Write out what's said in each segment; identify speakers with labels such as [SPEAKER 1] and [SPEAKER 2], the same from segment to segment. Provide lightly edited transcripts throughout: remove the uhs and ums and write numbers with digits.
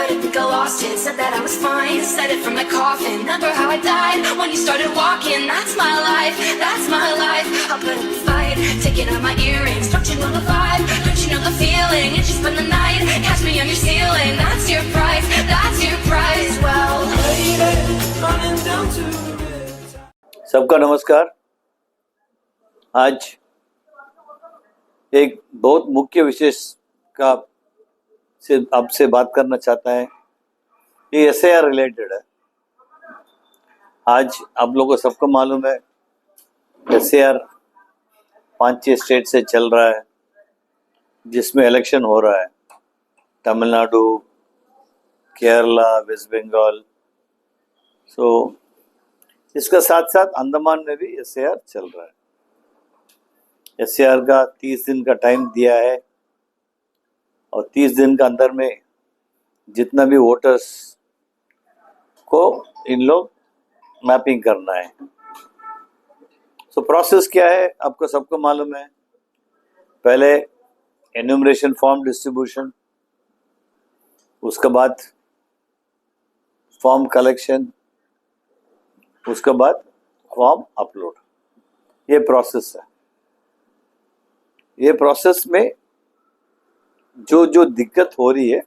[SPEAKER 1] started, think I lost it. Said that I was fine, said it from my coffin. Remember how I died when you started walking. That's my life, that's my life. I'll put up a fight, taking out my earrings. Don't you know the vibe? Don't you know the feeling? And just spend the night, catch me on your ceiling. That's your price, that's your price. Well, running down to
[SPEAKER 2] सबका नमस्कार। आज एक बहुत मुख्य विशेष का से आपसे बात करना चाहता है। ये एसआईआर रिलेटेड है। आज आप लोगों को सबको मालूम है एसआईआर 5-6 स्टेट से चल रहा है, जिसमें इलेक्शन हो रहा है। तमिलनाडु, केरला, वेस्ट बंगाल। इसका साथ साथ अंडमान में भी एसआईआर चल रहा है। एसआईआर का 30 दिन का टाइम दिया है और 30 दिन के अंदर में जितना भी वोटर्स को इन लोग मैपिंग करना है। प्रोसेस क्या है आपको सबको मालूम है। पहले एन्यूमरेशन फॉर्म डिस्ट्रीब्यूशन, उसके बाद फॉर्म कलेक्शन, उसके बाद फॉर्म अपलोड। ये प्रोसेस है। ये प्रोसेस में जो जो दिक्कत हो रही है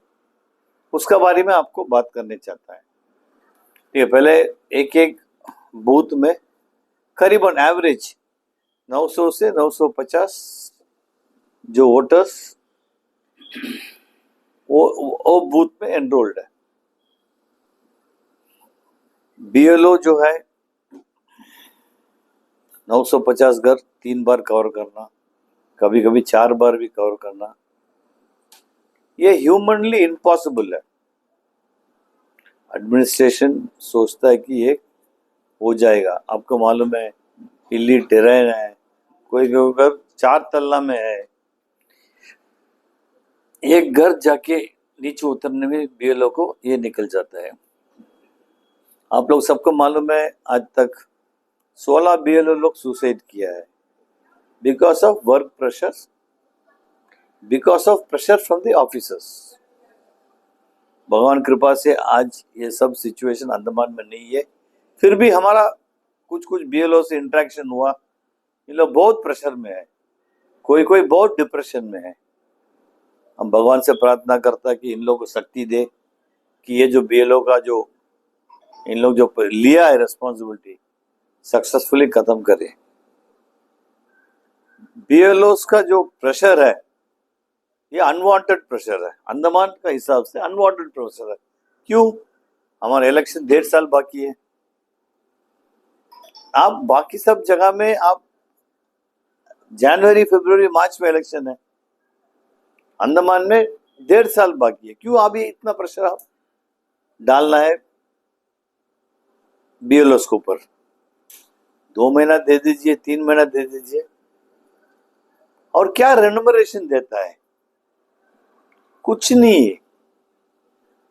[SPEAKER 2] उसका बारे में आपको बात करने चाहता है। ठीक है, पहले एक एक बूथ में करीबन एवरेज 900 से 950 जो वोटर्स वो बूथ में एनरोल्ड है। बीएलओ जो है 950 घर 3 बार कवर करना, कभी कभी 4 बार भी कवर करना, ये ह्यूमनली इम्पॉसिबल है। एडमिनिस्ट्रेशन सोचता है कि ये हो जाएगा। आपको मालूम है हिली टेरेन है, कोई घर 4 तल्ला में है, एक घर जाके नीचे उतरने में बीएलओ को ये निकल जाता है। आप लोग सबको मालूम है आज तक 16 बीएलओ लोग सुसाइड किया है because of work pressure, because of pressure from the officers. भगवान कृपा से आज ये सब सिचुएशन अंडमान में नहीं है। फिर भी हमारा कुछ बीएलओ से इंटरेक्शन हुआ, ये लोग बहुत प्रेशर में है, कोई बहुत डिप्रेशन में है। हम भगवान से प्रार्थना करता है कि इन लोगों को शक्ति दे कि ये जो बीएलओ का जो इन लोग जो लिया है रिस्पॉन्सिबिलिटी सक्सेसफुली खत्म करें। बीएलओस का जो प्रेशर है ये अनवांटेड प्रेशर है। अंडमान का हिसाब से अनवांटेड प्रेशर है। क्यों? हमारा इलेक्शन 1.5 साल बाकी है। आप बाकी सब जगह में आप जनवरी, फरवरी, मार्च में इलेक्शन है, अंडमान में 1.5 साल बाकी है। क्यों अभी इतना प्रेशर आप डालना है बीएलओस के ऊपर? 2 महीना दे दीजिए, 3 महीना दे दीजिए। और क्या रेन्यूमरेशन देता है? कुछ नहीं।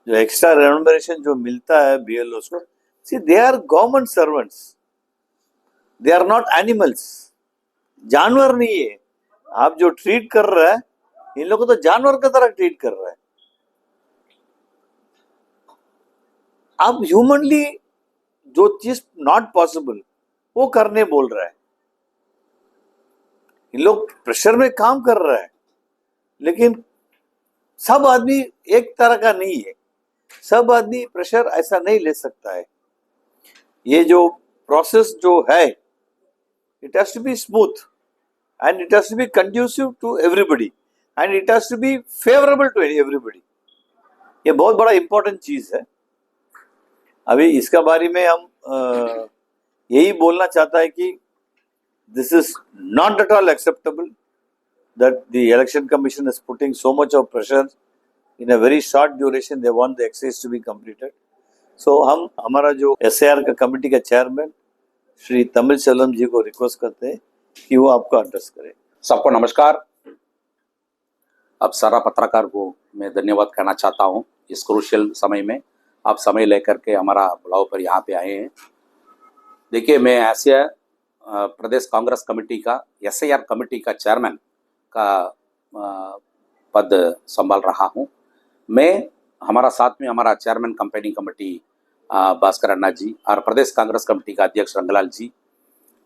[SPEAKER 2] जो एक्स्ट्रा रेन्यूमरेशन जो मिलता है बीएलओस को, see they are government servants, they are not animals. जानवर नहीं है। आप जो ट्रीट कर रहा है इन लोगों को तो जानवर की तरह ट्रीट कर रहा है। आप ह्यूमनली जो चीज नॉट पॉसिबल वो करने बोल रहा है। इन लोग प्रेशर में काम कर रहा है, लेकिन सब आदमी एक तरह का नहीं है। सब आदमी प्रेशर ऐसा नहीं ले सकता है। ये जो प्रोसेस जो है it has to be smooth and it has to be conducive to everybody and it has to be favourable to everybody. ये बहुत बड़ा इंपॉर्टेंट चीज है। अभी इसका बारे में हम यही बोलना चाहता है कि this is not at all acceptable that the election commission is putting so much of pressure in a very short duration. They want the exercise to be completed. So हम हमारा जो एसआईआर का कमेटी का chairman Shri तमिलसेल्वम जी को request करते हैं कि वो आपको एड्रेस करें।
[SPEAKER 3] सबको नमस्कार। अब सारा पत्रकार को मैं धन्यवाद कहना चाहता हूँ। इस क्रूशियल समय में आप समय लेकर के हमारा बुलाव पर यहाँ पे आए हैं। देखिए, मैं ऐसे प्रदेश कांग्रेस कमेटी का एसआईआर कमेटी का चेयरमैन का पद संभाल रहा हूँ। मैं हमारा साथ में हमारा चेयरमैन कंपेनिंग कमेटी भास्कर अन्ना जी और प्रदेश कांग्रेस कमेटी का अध्यक्ष रंगलाल जी,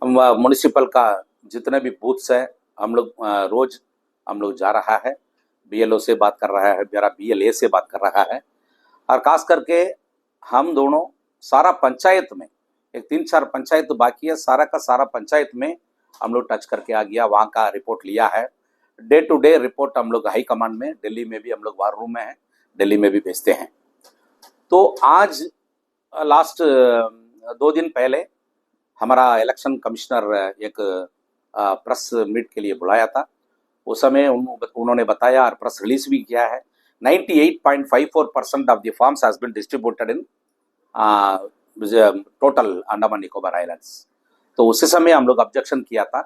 [SPEAKER 3] हम म्युनिसिपल का जितने भी बूथ्स है हम लोग रोज हम लोग जा रहा है, बीएलओ से बात कर रहा है, मेरा बीएलए से बात कर रहा है, और खास करके हम दोनों सारा पंचायत में एक 3-4 पंचायत तो बाकी है, सारा का सारा पंचायत में हम लोग टच करके आ गया, वहाँ का रिपोर्ट लिया है। डे टू डे रिपोर्ट हम लोग हाई कमांड में, दिल्ली में भी हम लोग वार रूम में हैं, दिल्ली में भी भेजते हैं। तो आज लास्ट 2 दिन पहले हमारा इलेक्शन कमिश्नर एक प्रेस मीट के लिए बुलाया था। उस समय उन्होंने बताया और प्रेस रिलीज भी किया है, 98.54% of the forms has been distributed in total Andaman Nicobar islands. तो उसी समय हम लोग ऑब्जेक्शन किया था,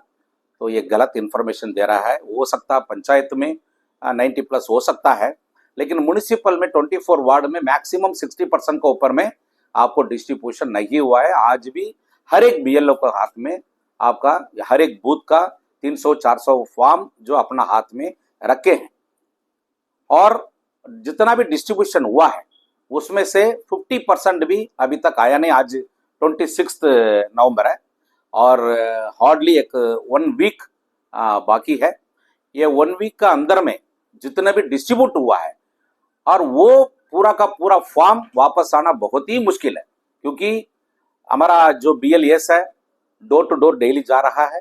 [SPEAKER 3] तो ये गलत इन्फॉर्मेशन दे रहा है। हो सकता पंचायत में 90+ हो सकता है, लेकिन म्युनिसिपल में 24 वार्ड में मैक्सिमम 60% के ऊपर में आपको डिस्ट्रीब्यूशन नहीं हुआ है। आज भी हर एक बीएलओ के हाथ में आपका हर एक बूथ का 300-400 फॉर्म जो अपना हाथ में रखे हैं, और जितना भी डिस्ट्रीब्यूशन हुआ है उसमें से 50% भी अभी तक आया नहीं। आज 26 नवंबर है और हार्डली एक 1 वीक बाकी है। ये 1 वीक का अंदर में जितना भी डिस्ट्रीब्यूट हुआ है और वो पूरा का पूरा फॉर्म वापस आना बहुत ही मुश्किल है, क्योंकि हमारा जो बीएलएस है डोर टू डोर डेली जा रहा है,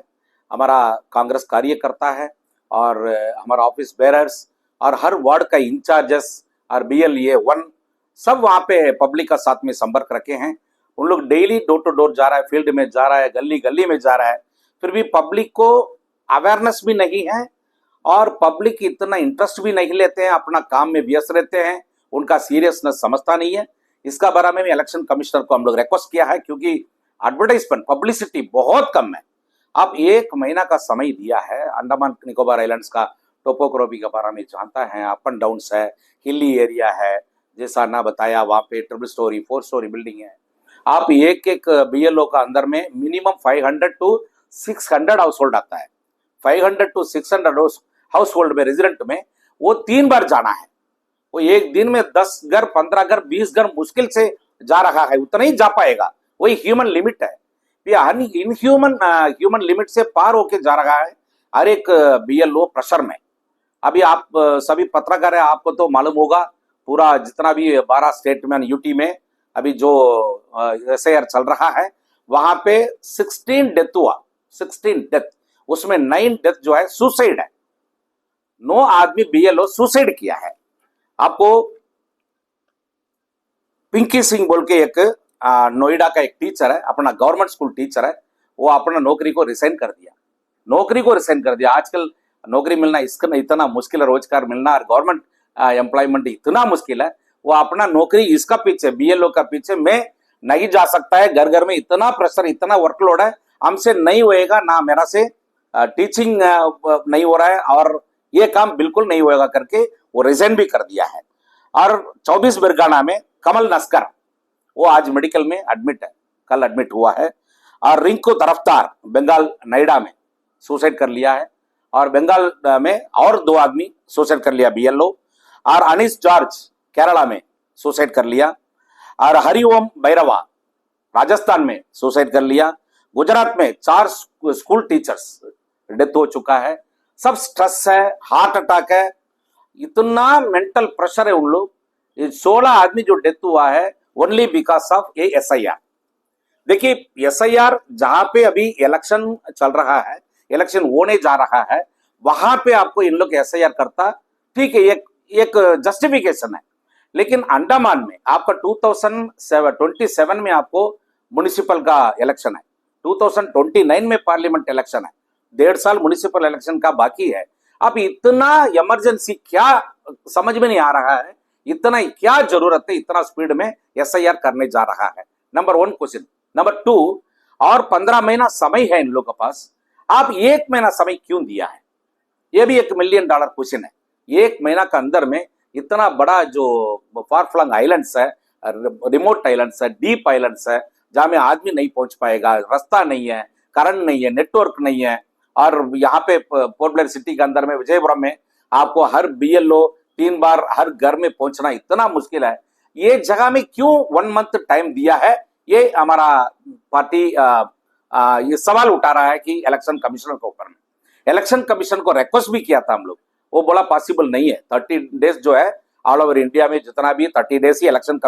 [SPEAKER 3] हमारा कांग्रेस कार्यकर्ता है और हमारा ऑफिस बेरर्स और हर वार्ड का इंचार्जेस और बीएलए 1 सब वहाँ पे पब्लिक का साथ में संपर्क रखे हैं। उन लोग डेली डोर टू डोर जा रहा है, फील्ड में जा रहा है, गली गली में जा रहा है, फिर भी पब्लिक को अवेयरनेस भी नहीं है और पब्लिक इतना इंटरेस्ट भी नहीं लेते हैं, अपना काम में व्यस्त रहते हैं, उनका सीरियसनेस समझता नहीं है। इसका बारे में इलेक्शन कमिश्नर को हम लोग रिक्वेस्ट किया है, क्योंकि एडवर्टाइजमेंट पब्लिसिटी बहुत कम है। आप 1 महीना का समय दिया है, अंडमान निकोबार आइलैंड्स का टोपोग्राफी के बारे में जानता है, अप एंड डाउन है, हिली एरिया है, जैसा ना बताया वहाँ पे 3 स्टोरी 4 स्टोरी बिल्डिंग है। आप एक बीएलओ का अंदर में मिनिमम 500 to 600 हाउस होल्ड आता है। 500 to 600 हाउस होल्ड में रेजिडेंट में वो 3 बार जाना है। वो एक दिन में 10 घर 15 घर 20 घर मुश्किल से जा रहा है, उतना ही जा पाएगा, वही ह्यूमन लिमिट है। ह्यूमन लिमिट से पार होके जा रहा है हर एक बीएलओ प्रेशर में। अभी आप सभी पत्रकार है, आपको तो मालूम होगा पूरा जितना भी 12 स्टेट में यूटी में अभी जो एसआईआर चल रहा है, वहां पे 16 डेथ हुआ, 16 डेथ, उसमें 9 डेथ जो है सुसाइड है। 9 आदमी बीएलओ सुसाइड किया है। आपको पिंकी सिंह बोल के एक नोएडा का एक टीचर है, अपना गवर्नमेंट स्कूल टीचर है, वो अपना नौकरी को रिसाइन कर दिया। आजकल नौकरी मिलना इसका इतना मुश्किल है, रोजगार मिलना और गवर्नमेंट एम्प्लॉयमेंट इतना मुश्किल है। वो अपना नौकरी इसका पीछे बीएलओ का पीछे मैं नहीं जा सकता है, घर घर में इतना प्रेशर इतना वर्कलोड है, हमसे नहीं होएगा, ना मेरा से टीचिंग नहीं हो रहा है और ये काम बिल्कुल नहीं होएगा करके वो रिजाइन भी कर दिया है। और 24 बिरगाना में कमल नस्कर वो आज मेडिकल में एडमिट है, कल एडमिट हुआ है। और रिंकू तरफदार बंगाल नोएडा में सुसाइड कर लिया है, और बंगाल में और 2 आदमी सुसाइड कर लिया बीएलओ। और अनीस जॉर्ज केरला में सुसाइड कर लिया, और हरिओम भैरवा राजस्थान में सुसाइड कर लिया। गुजरात में 4 स्कूल टीचर्स डेथ हो चुका है। सब स्ट्रेस है, हार्ट अटैक है, इतना मेंटल प्रेशर है उन लोग। 16 आदमी जो डेथ हुआ है only because of A SIR. देखिए एसआईआर जहां पे अभी इलेक्शन चल रहा है, इलेक्शन होने जा रहा है, वहां पे आपको इन लोग एसआईआर करता, ठीक है, एक जस्टिफिकेशन है। लेकिन अंडमान में आपका 2027 में आपको म्युनिसिपल का इलेक्शन है, 2029 में पार्लियामेंट इलेक्शन है, 1.5 साल म्युनिसिपल इलेक्शन का बाकी है। अब इतना इमरजेंसी क्या समझ में नहीं आ रहा है, इतना क्या जरूरत है इतना स्पीड में एसआईआर करने जा रहा है। Number 1 question. नंबर 2, और 15 महीना समय है इन लोगों के पास, आप 1 महीना समय क्यों दिया है? यह भी $1 मिलियन क्वेश्चन है। 1 महीना के अंदर में इतना बड़ा जो फार फ्लंग आइलैंड्स है, रिमोट आइलैंड्स है, डीप आइलैंड्स है, जहां में आदमी नहीं पहुंच पाएगा, रास्ता नहीं है, करंट नहीं है, नेटवर्क नहीं है। और यहाँ पे पोर्ट ब्लेयर सिटी के अंदर में विजयपुरम में आपको हर बीएलओ 3 बार हर घर में पहुंचना इतना मुश्किल है। ये जगह में क्यों 1 मंथ टाइम दिया है, ये हमारा पार्टी ये सवाल उठा रहा है कि इलेक्शन कमिश्नर के ऊपर में। इलेक्शन कमीशन को रिक्वेस्ट भी किया था हम लोग, वो बोला पॉसिबल नहीं है। 30 डेज जो है ऑल ओवर इंडिया में जितना भी 30 डेज ही इलेक्शन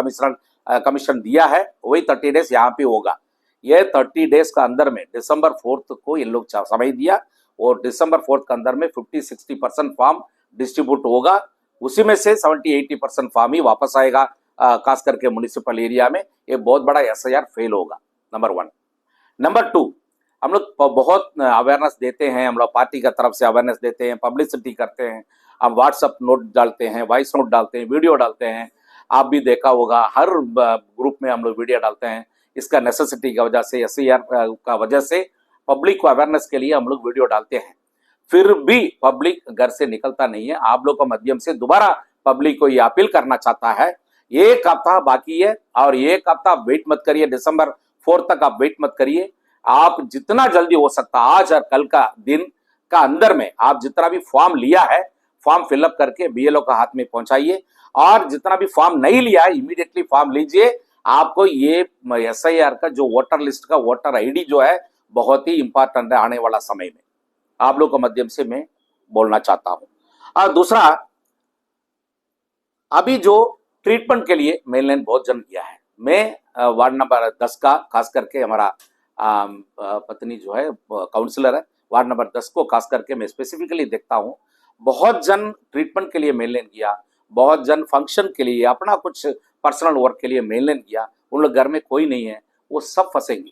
[SPEAKER 3] कमीशन दिया है, वही 30 डेज यहाँ पे होगा। ये 30 डेज का अंदर में दिसंबर 4 को इन लोग समय दिया और दिसंबर 4 के अंदर में 50-60% फॉर्म डिस्ट्रीब्यूट होगा। उसी में से 70-80% फॉर्म ही वापस आएगा, खास करके म्युनिसिपल एरिया में। ये बहुत बड़ा SIR फेल होगा, नंबर 1। नंबर 2, हम लोग बहुत अवेयरनेस देते हैं, हम लोग पार्टी की तरफ से अवेयरनेस देते हैं, पब्लिसिटी करते हैं, हम व्हाट्सएप नोट डालते हैं, वॉइस नोट डालते हैं, वीडियो डालते हैं। आप भी देखा होगा, हर ग्रुप में हम लोग वीडियो डालते हैं। इसका नेसेसिटी की वजह से, SIR का वजह से पब्लिक को अवेयरनेस के लिए हम लोग वीडियो डालते हैं। फिर भी पब्लिक घर से निकलता नहीं है। आप लोग के माध्यम से दोबारा पब्लिक को ये अपील करना चाहता है, 1 हफ्ता बाकी है और 1 हफ्ता वेट मत करिए, दिसंबर 4 तक आप वेट मत करिए। आप जितना जल्दी हो सकता आज और कल का दिन का अंदर में आप जितना भी फॉर्म लिया है, फॉर्म फिलअप करके BLO का हाथ में पहुंचाइए। और जितना भी फॉर्म नहीं लिया है, इमीडिएटली फॉर्म लीजिए। आपको ये SIR का जो वोटर लिस्ट का वोटर ID जो है बहुत ही इंपॉर्टेंट है आने वाला समय में। आप लोग के माध्यम से मैं बोलना चाहता हूं। और दूसरा, अभी जो ट्रीटमेंट के लिए मेनलैंड बहुत जन किया है, मैं वार्ड नंबर 10 का खास करके हमारा पत्नी जो है काउंसलर है, वार्ड नंबर 10 को खास करके मैं स्पेसिफिकली देखता हूं। बहुत जन ट्रीटमेंट के लिए मेनलैंड किया, बहुत जन फंक्शन के लिए, अपना कुछ पर्सनल वर्क के लिए मेनलैंड किया। उन लोग घर में कोई नहीं है, वो सब फंसेंगे।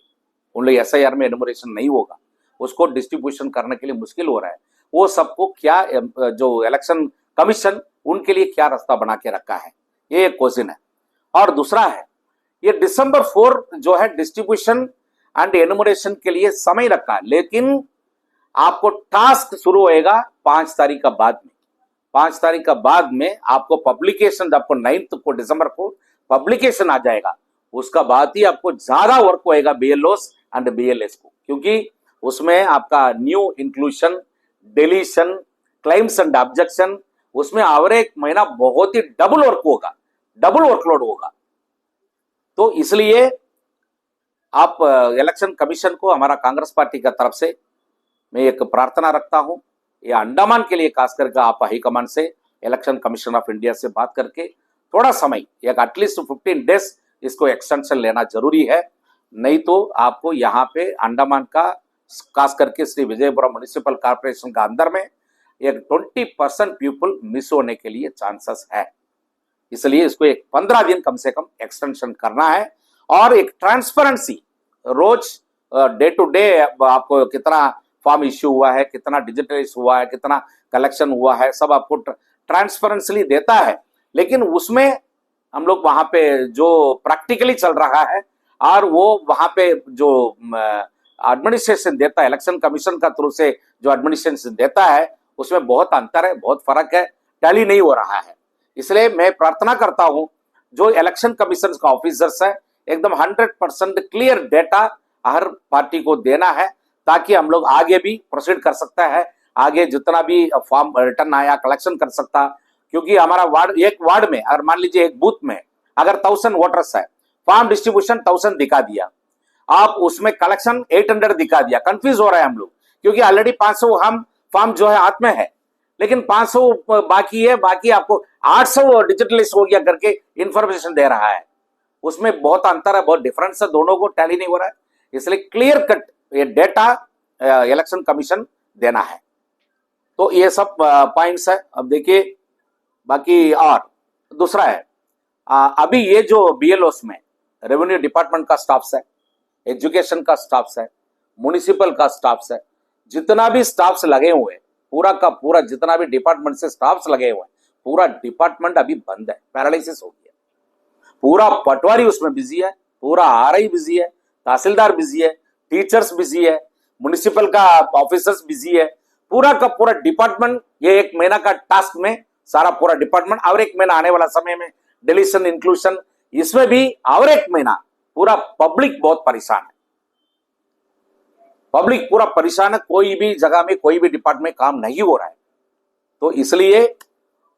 [SPEAKER 3] उन लोग SIR में एनुमरेशन नहीं होगा, उसको डिस्ट्रीब्यूशन करने के लिए मुश्किल हो रहा है। वो सबको क्या जो इलेक्शन कमीशन उनके लिए क्या रास्ता बना के रखा है, ये एक क्वेश्चन है। और दूसरा है, ये दिसंबर 4 जो है डिस्ट्रीब्यूशन एंड एनुमरेशन के लिए समय रखा है, लेकिन आपको टास्क शुरू होएगा 5 तारीख का बाद में। 5 तारीख का बाद में आपको पब्लिकेशन, आपको 9 को दिसंबर को पब्लिकेशन आ जाएगा। उसका बाद ही आपको ज्यादा वर्क होएगा BLOs एंड BLS को, क्योंकि उसमें आपका new inclusion, deletion, claims and objection, उसमें और एक महीना बहुत ही डबल वर्क होगा, डबल वर्कलोड होगा। तो इसलिए आप इलेक्शन कमीशन को, हमारा कांग्रेस पार्टी की तरफ से मैं एक प्रार्थना रखता हूं, ये अंडमान के लिए खास करके आप हाईकमान से, इलेक्शन कमीशन ऑफ इंडिया से बात करके थोड़ा समय, एक एटलीस्ट 15 डेज इसको एक्सटेंशन लेना जरूरी है। नहीं तो आपको यहाँ पे अंडमान का खास करके श्री विजयपुरम म्युनिसिपल कॉर्पोरेशन का अंदर में एक 20% पीपल मिस होने के लिए चांसेस है। इसलिए इसको एक 15 दिन कम से कम एक्सटेंशन करना है। और एक ट्रांसपेरेंसी, रोज डे टू डे आपको कितना फॉर्म इश्यू हुआ है, कितना डिजिटलाइज हुआ है, कितना कलेक्शन हुआ है, सब आपको ट्रांसपेरेंसली देता है। लेकिन उसमें हम लोग वहां पे जो प्रैक्टिकली चल रहा है और वो वहां पे जो एडमिनिस्ट्रेशन देता है, इलेक्शन कमीशन का थ्रू से जो एडमिनिस्ट्रेशन देता है, उसमें बहुत अंतर है, बहुत फर्क है, टैली नहीं हो रहा है। इसलिए मैं प्रार्थना करता हूं, जो इलेक्शन कमीशन का ऑफिसर्स है, एकदम 100% क्लियर डेटा हर पार्टी को देना है, ताकि हम लोग आगे भी प्रोसीड कर सकता है, आगे जितना भी फॉर्म रिटर्न आया कलेक्शन कर सकता। क्योंकि हमारा वार्ड, एक वार्ड में अगर मान लीजिए एक बूथ में अगर 1000 वोटर्स है, फॉर्म डिस्ट्रीब्यूशन 1000 दिखा दिया, आप उसमें कलेक्शन 800 दिखा दिया, कंफ्यूज हो रहा है हम लोग, क्योंकि ऑलरेडी 500 हम फॉर्म जो है हाथ में है, लेकिन 500 बाकी है, बाकी आपको 800 डिजिटलाइज हो गया करके इंफॉर्मेशन दे रहा है। उसमें बहुत अंतर है, बहुत डिफरेंस है, दोनों को टैली नहीं हो रहा है। इसलिए क्लियर कट ये डेटा इलेक्शन कमीशन देना है। तो ये सब पॉइंट्स है। अब देखिए बाकी, और दूसरा है, अभी ये जो BLOs में रेवेन्यू डिपार्टमेंट का स्टाफ्स है, एजुकेशन का स्टाफ्स है, म्युनिसिपल का स्टाफ्स है, जितना भी स्टाफ्स लगे हुए हैं, पूरा का पूरा जितना भी डिपार्टमेंट से स्टाफ्स लगे हुए हैं, पूरा डिपार्टमेंट अभी बंद है, पैरालिसिस हो गया। पूरा पटवारी उसमें बिजी है, पूरा RI बिजी है, तहसीलदार बिजी है, टीचर्स बिजी है, म्युनिसिपल का ऑफिसर्स बिजी है, पूरा का पूरा डिपार्टमेंट। ये 1 महीना का टास्क में सारा पूरा डिपार्टमेंट, और 1 महीना आने वाला समय में डिलीशन इंक्लूशन, इसमें भी और 1 महीना पूरा पब्लिक बहुत परेशान है, पब्लिक पूरा परेशान है। कोई भी जगह में, कोई भी डिपार्टमेंट काम नहीं हो रहा है। तो इसलिए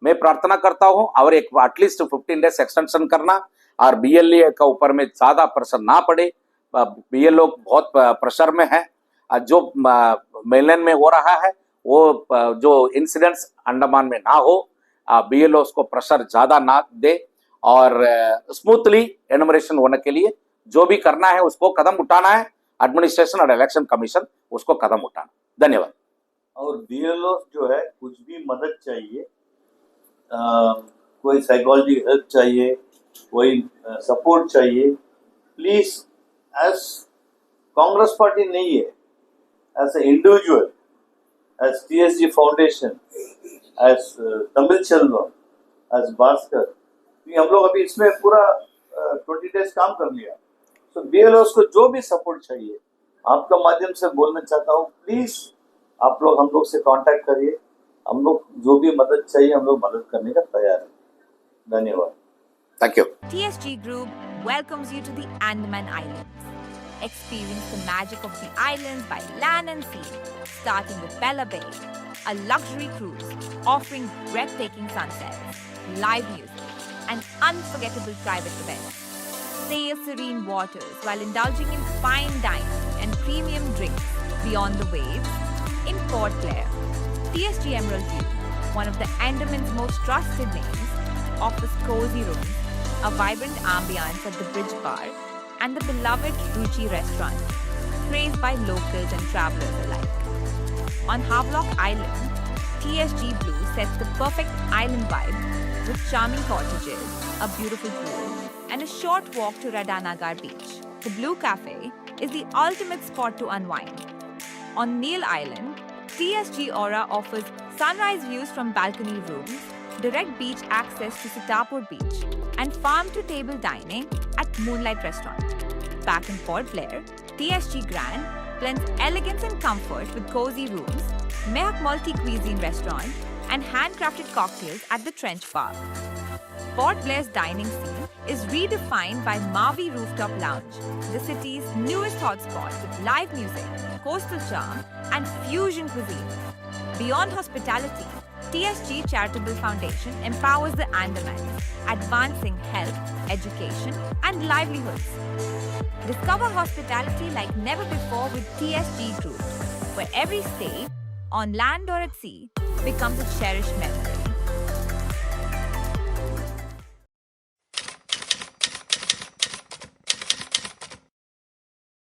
[SPEAKER 3] मैं प्रार्थना करता हूं और एक एटलीस्ट 15 डेज एक्सटेंशन करना और बीएलए का ऊपर में ज्यादा प्रेशर ना पड़े। बीएलओ बहुत प्रेशर में है। जो मेनलैंड में हो रहा है वो जो इंसिडेंट्स अंडमान में ना हो, बीएलओ को प्रेशर ज्यादा ना दे और स्मूथली एनुमरेशन होने के लिए जो भी करना है उसको कदम उठाना है। एडमिनिस्ट्रेशन और इलेक्शन कमीशन उसको कदम उठाना। धन्यवाद।
[SPEAKER 2] और बीएलओ जो है कुछ भी मदद चाहिए, कोई साइकोलॉजी हेल्प चाहिए, कोई सपोर्ट चाहिए, प्लीज एज कांग्रेस पार्टी नहीं है, as a individual, as TSG foundation, as Tamil Selvam, as Bhaskar, हम लोग अभी इसमें पूरा 20 डेज काम कर लिया। तो बीएलओस को जो भी सपोर्ट चाहिए आपका माध्यम से बोलना चाहता हूँ, प्लीज आप लोग हम लोग से कांटेक्ट करिए। हम लोग जो भी मदद चाहिए हम लोग मदद करने का तैयार हैं। धन्यवाद।
[SPEAKER 3] Thank you.
[SPEAKER 4] TSG Group welcomes you to the Andaman Islands. Experience the magic of the islands by land and sea, starting with Bella Bay, a luxury cruise offering breathtaking sunsets, live music, and unforgettable private events. Sail serene waters while indulging in fine dining and premium drinks beyond the waves in Port Blair. TSG Emerald View, one of the Andaman's most trusted names, offers cozy rooms, a vibrant ambience at the Bridge Bar, and the beloved Ruchi restaurant, praised by locals and travelers alike. On Havelock Island, TSG Blue sets the perfect island vibe with charming cottages, a beautiful pool, and a short walk to Radhanagar Beach. The Blue Cafe is the ultimate spot to unwind. On Neil Island, TSG Aura offers sunrise views from balcony rooms, direct beach access to Sitapur Beach, and farm-to-table dining at Moonlight Restaurant. Back in Port Blair, TSG Grand blends elegance and comfort with cozy rooms, Mehak Multi-Cuisine Restaurant, and handcrafted cocktails at the Trench Bar. Port Blair's dining scene is redefined by Mavi Rooftop Lounge, the city's newest hotspot with live music, coastal charm, and fusion cuisine. Beyond hospitality, TSG Charitable Foundation empowers the Andamans, advancing health, education, and livelihoods. Discover hospitality like never before with TSG Group, where every stay, on land or at sea, becomes a cherished memory.